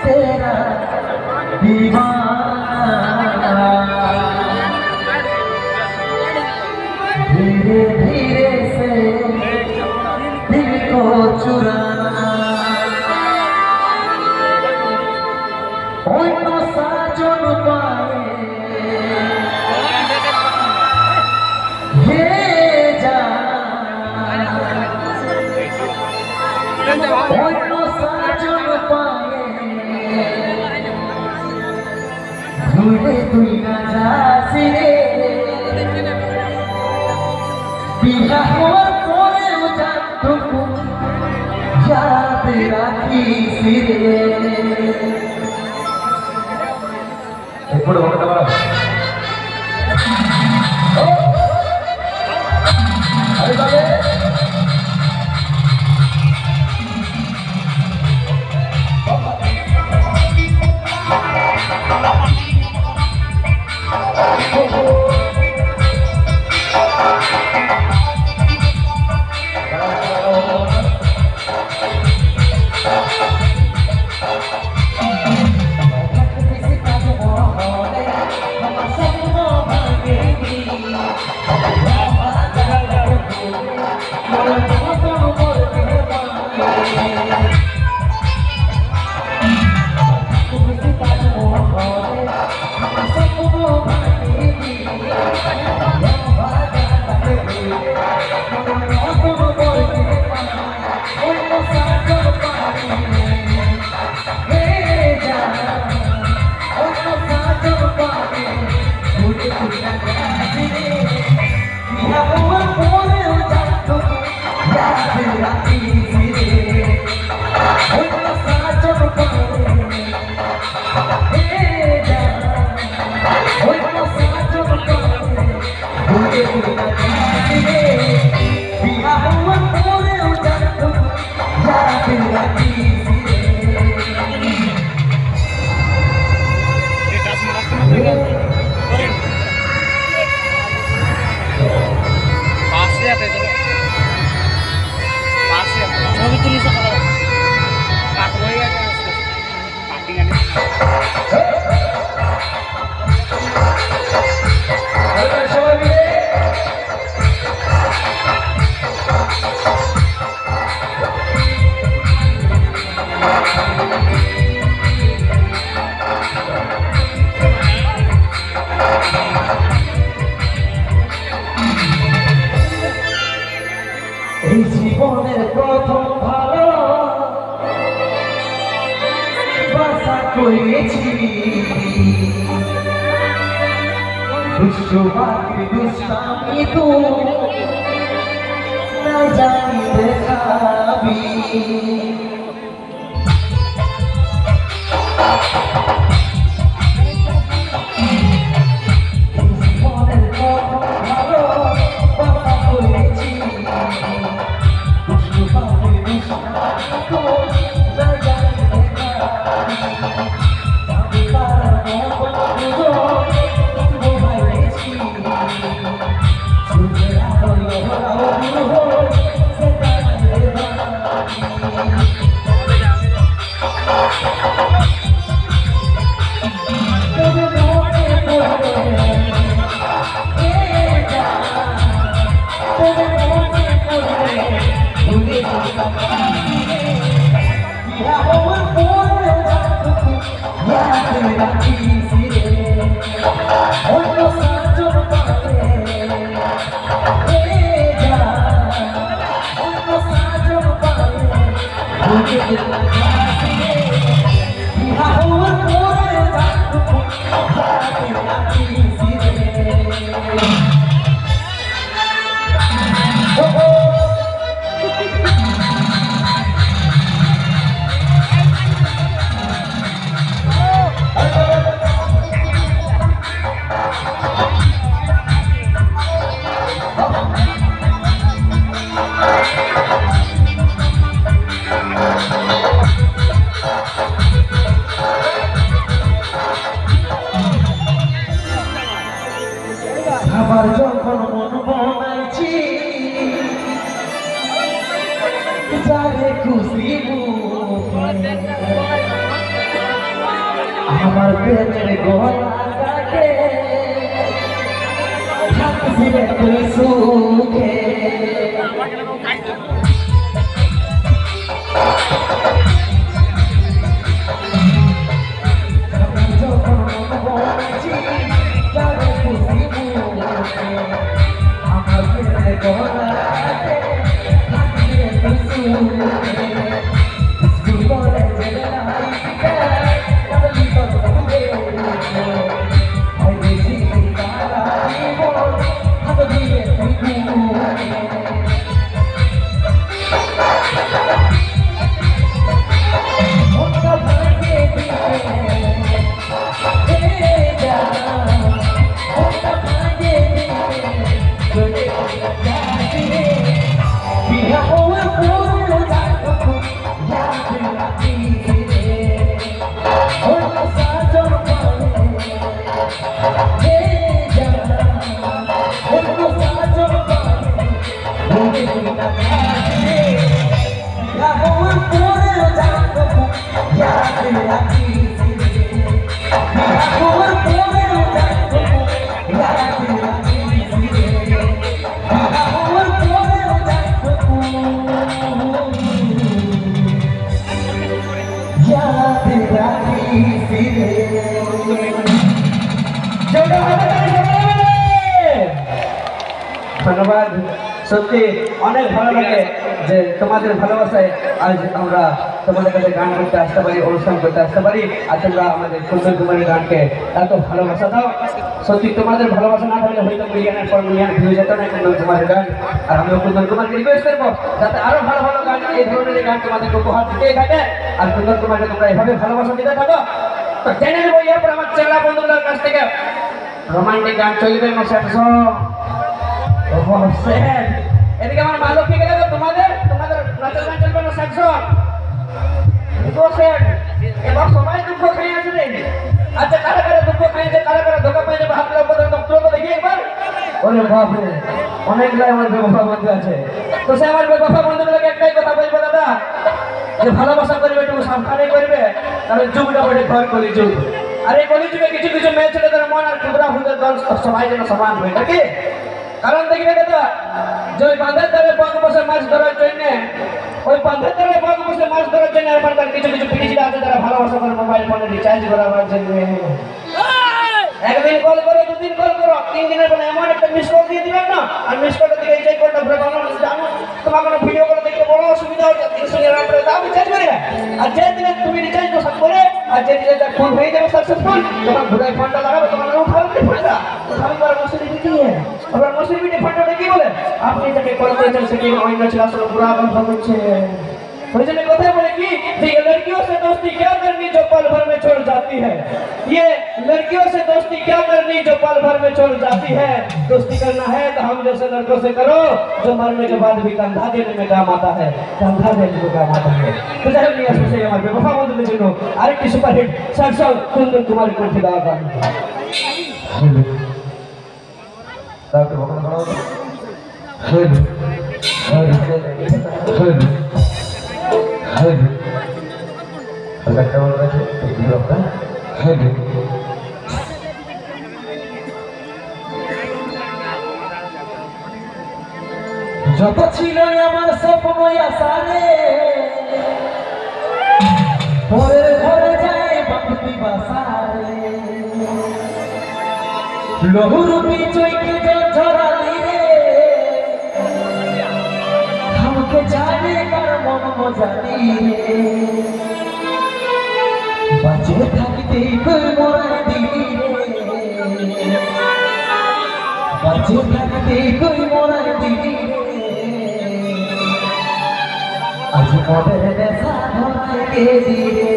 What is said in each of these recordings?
तेरा दीवाना धीरे धीरे से दिल को चुराना অন্য সাজন পায়ে হে জানা অন্য সাজন পায়ে ভুলে তুই না যাসি রে বিনা হওয়ার পরেও জানটুকু याद রাখিস রে ఇప్పుడు ఒక తవర అరే బాబే এই জীবনের প্রথম ভালো বাসা করেছি দুষ্ট বাকি দুষ্টামি তো না জানি দেখাবি আমার প্রেমের গলা কাটে থাকছিলে তুই সুখে আমার প্রেমের গলা কাটে থাকছিলে তুই সুখে স্কুল কলেজে ধন্যবাদ। সত্যি অনেক ভালো লাগে যে তোমাদের ভালোবাসায় আজ আমরা তোমাদের কাছে গান করতে আসতে পারি, অনুষ্ঠান করতে আসতে পারি, আর তোমরা আমাদের কুন্দন কুমারের গানকে এত ভালোবাসা দাও। সত্যি তোমাদের ভালোবাসা না থাকলে হয়তো মিলিয়নের পর মিলিয়ন ভিউ যেত না কুন্দন কুমারের গান। আর আমিও কুন্দন কুমারকে রিকোয়েস্ট করবো যাতে আরো ভালো ভালো গান, এই ধরনের গান তোমাদেরকে উপহার দিতেই থাকে, আর কুন্দন কুমারকে তোমরা এভাবে ভালোবাসা দিতে থাকো। তো জেনে নেবো এরপর আমার চেলা বন্ধুদের কাছ থেকে রোমান্টিক গান চলবে মশাই। এদিকে আমার মালক ঠিক গেলে তোমাদের তোমাদের নাচের গান চলবে না সেকশন এবার সবাই দুঃখ খেয়ে আছে রে। আচ্ছা কারা কারা দুঃখ খেয়েছে, কারা কারা ধোকা পেয়েছে হাত লাগবে তো দেখি একবার। ওরে বাপরে অনেকগুলাই আমার বেবফা বন্ধু আছে। তো সে আমার বেবফা বন্ধুগুলোকে একটাই কথা বলবো দাদা, যে ভালোবাসা করবে একটু সাবধানে করবে, কারণ যুগটা বটে ঘর কলি যুগ। আর এই কলি যুগে কিছু কিছু মেয়ে ছেলেদের মন আর ক্ষুদ্রা হুদের দল সবাই যেন সমান হয় নাকি। কারণ দেখবে দাদা, যে ওই বাঁধের ধারে বক বসে মাছ ধরার জন্য, ওই বাঁধের ধারে বক বসে মাছ ধরার জন্য এখানকার কিছু কিছু পিটিচিরা আছে যারা ভালোবাসা করে মোবাইল ফোনে রিচার্জ করাবার জন্য। একদিন কল করো, দুদিন কল করো, 3 দিনের পরে এমন একটা মিস কল দিয়ে দিবেন না, আর মিস কলটা দিকে এই যে কলটা ঘুরে বানানো জানো তোমার কোনো ভিডিও করে দেখতে বড় অসুবিধা হচ্ছে 300 টাকা দাম রিচার্জ করে। আর যে দিনে তুমি রিচার্জ তো সব করে, আর যে দিনে তার ফোন হয়ে যাবে সাকসেসফুল, তখন ঘুরে ফোনটা লাগাবে, তোমার উঠাবে ফোনটা আমি বড় মশারি দিতে নিয়ে আবার মশারি মিটে ফোনটা কি বলে আপনি যাকে কল করেছেন সে কি অন্য ছিল, আসলে বুড়া কথা বলছে। मुझे बताया बोले कि ये लड़कियों से दोस्ती क्या करनी जो पल भर में छोड़ जाती है, ये लड़कियों से दोस्ती क्या करनी जो पल भर में छोड़ जाती है। दोस्ती करना है तो हम जैसे लड़कों से करो जो मरने के बाद भी कंधा देने में काम आता है, कंधा देने में काम आता है। तो जाहिर नहीं है से हमारे बेवफा बंधु में जिनो आरेक की सुपरहिट सरसों कुंदन कुमार को ठिकाना का डॉक्टर भगवान खड़ा हो हेलो हेलो हेलो अगर क्या बोल रहे थे तो अपना हेलो যত ছিল আমার স্বপ্ন আশারে পরের ঘরে যায় বাপতি বাসারে লহুরূপী চৈকে ঝরালি রে আমাকে জানে কার মন মজানি রে বাঁচে থাকতে কই মরাই দিলি রে বাঁচে থাকতে কই মরাই দিলি আজ কবে দেখা ধরাই কে দিলে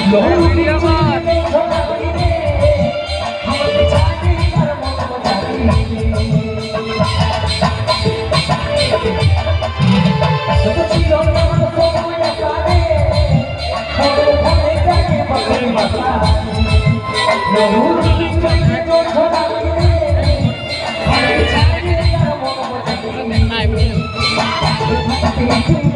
Hãy subscribe cho kênh Ghiền Mì Gõ để không bỏ lỡ những video hấp dẫn.